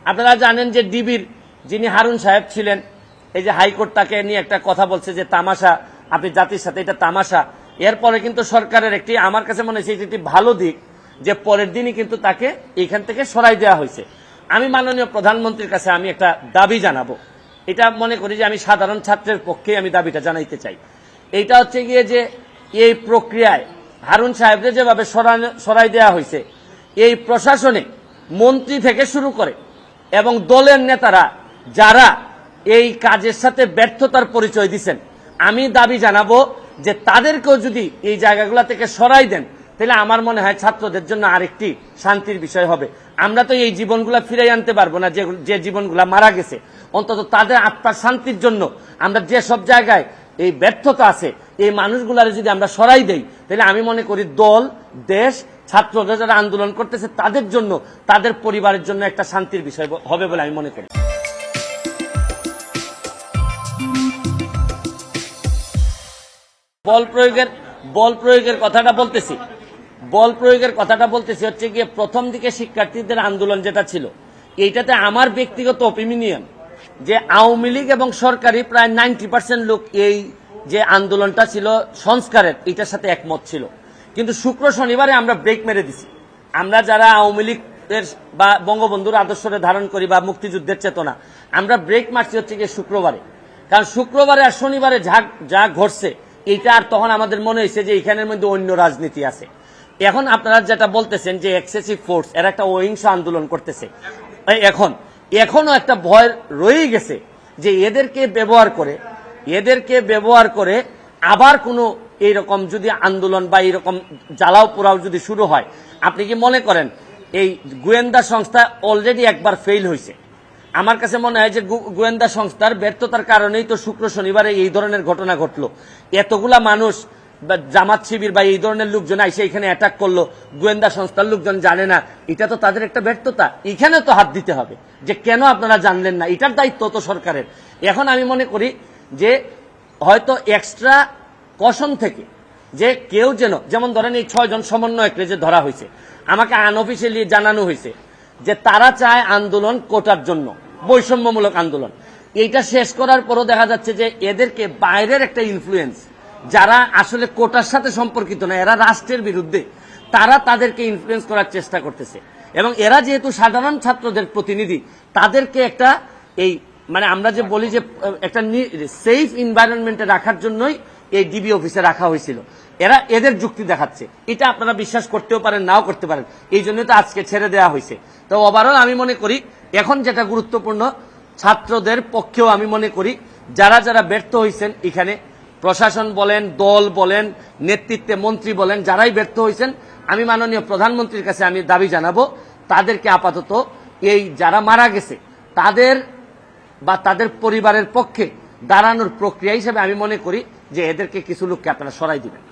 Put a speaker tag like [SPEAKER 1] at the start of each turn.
[SPEAKER 1] আপনারা জানেন যে ডিবির যিনি হারুন সাহেব ছিলেন, এই যে হাইকোর্ট তাকে নিয়ে একটা কথা বলছে যে তামাশা, আপনি জাতির সাথে এটা তামাশা। এরপরে কিন্তু সরকারের একটি, আমার কাছে মনে হয়েছে একটি ভালো দিক, যে পরের দিনই কিন্তু তাকে এখান থেকে সরাই দেওয়া হয়েছে। আমি মাননীয় প্রধানমন্ত্রীর কাছে আমি একটা দাবি জানাবো, এটা মনে করি যে আমি সাধারণ ছাত্রের পক্ষে আমি দাবিটা জানাইতে চাই। এইটা হচ্ছে গিয়ে যে এই প্রক্রিয়ায় হারুন সাহেবকে যেভাবে সরাই দেওয়া হয়েছে, এই প্রশাসনে মন্ত্রী থেকে শুরু করে এবং দলের নেতারা যারা এই কাজের সাথে ব্যর্থতার পরিচয় দিচ্ছেন, আমি দাবি জানাবো যে তাদেরকেও যদি এই জায়গাগুলো থেকে সরাই দেন, তাহলে আমার মনে হয় ছাত্রদের জন্য আরেকটি শান্তির বিষয় হবে। আমরা তো এই জীবনগুলা ফিরাই আনতে পারবো না, যে জীবনগুলা মারা গেছে, অন্তত তাদের আত্মার শান্তির জন্য আমরা যে সব জায়গায় এই ব্যর্থতা আছে, এই মানুষগুলার যদি আমরা সরাই দেই, তাহলে আমি মনে করি দল, দেশ, ছাত্ররা যারা আন্দোলন করতেছে তাদের জন্য, তাদের পরিবারের জন্য একটা শান্তির বিষয় হবে বলে আমি মনে করি। বল প্রয়োগের কথাটা বলতেছি হচ্ছে গিয়ে প্রথম দিকে শিক্ষার্থীদের আন্দোলন যেটা ছিল, এইটাতে আমার ব্যক্তিগত অপিনিয়ন যে আওয়ামী লীগ এবং সরকারি প্রায় 90% লোক এই যে আন্দোলনটা ছিল সংস্কারের, এটার সাথে একমত ছিল। কিন্তু শুক্র শনিবারে আমরা ব্রেক মেরে দিছি। আমরা যারা আওয়ামী লীগের বা বঙ্গবন্ধুর আদর্শরে ধারণ করি বা মুক্তিযুদ্ধের চেতনা, আমরা ব্রেক মারছি হচ্ছে গিয়ে শুক্রবারে। কারণ শুক্রবারে আর শনিবারে যা ঘটছে, এইটা আর তখন আমাদের মনে হয়েছে যে এখানের মধ্যে অন্য রাজনীতি আছে। এখন আপনারা যেটা বলতেছেন যে এক্সেসিভ ফোর্স, এরা একটা অহিংস আন্দোলন করতেছে, এখনো একটা ভয় রয়ে গেছে যে এদেরকে ব্যবহার করে আবার কোনো এইরকম যদি আন্দোলন বা এইরকম জ্বালাও পোড়াও যদি শুরু হয়। আপনি কি মনে করেন এই গোয়েন্দা সংস্থা অলরেডি একবার ফেল হয়েছে? আমার কাছে মনে হয় যে গোয়েন্দা সংস্থার ব্যর্থতার কারণেই তো শুক্র শনিবারে এই ধরনের ঘটনা ঘটলো। এতগুলা মানুষ জামাত শিবির বা এই ধরনের লোকজন এসে এখানে অ্যাটাক করলো, গোয়েন্দা সংস্থার লোকজন জানে না, এটা তো তাদের একটা ব্যর্থতা। এখানে তো হাত দিতে হবে যে কেন আপনারা জানলেন না, এটার দায়িত্ব তো সরকারের। এখন আমি মনে করি যে হয়তো এক্সট্রা কশন থেকে যে কেউ যেমন ধরেন এই 6 জন সমন্বয়ককে যে ধরা হয়েছে, আমাকে আনঅফিসিয়ালি জানানো হয়েছে যে তারা চায় আন্দোলন কোটার জন্য, বৈষম্যমূলক আন্দোলন। এইটা শেষ করার পরও দেখা যাচ্ছে যে এদেরকে বাইরের একটা ইনফ্লুয়েন্স, যারা আসলে কোটার সাথে সম্পর্কিত না, এরা রাষ্ট্রের বিরুদ্ধে, তারা তাদেরকে ইনফ্লুয়েন্স করার চেষ্টা করতেছে। এবং এরা যেহেতু সাধারণ ছাত্রদের প্রতিনিধি, তাদেরকে একটা এই মানে আমরা যে বলি যে একটা সেফ এনভায়রনমেন্টে রাখার জন্যই এই ডিবি অফিসে রাখা হয়েছিল। এরা এদের যুক্তি দেখাচ্ছে, এটা আপনারা বিশ্বাস করতেও পারেন, নাও করতে পারেন, এই জন্য তো আজকে ছেড়ে দেওয়া হয়েছে। তো ওভারঅল আমি মনে করি এখন যেটা গুরুত্বপূর্ণ, ছাত্রদের পক্ষেও আমি মনে করি যারা যারা ব্যর্থ হয়েছেন এখানে, প্রশাসন বলেন, দল বলেন, নেতৃত্বে মন্ত্রী বলেন, যারাই ব্যর্থ হয়েছেন, আমি মাননীয় প্রধানমন্ত্রীর কাছে আমি দাবি জানাবো তাদেরকে আপাতত এই যারা মারা গেছে তাদের বা তাদের পরিবারের পক্ষে দাঁড়ানোর প্রক্রিয়া হিসেবে আমি মনে করি যে এদেরকে কিছু লোককে আপনারা সরাই দিবেন।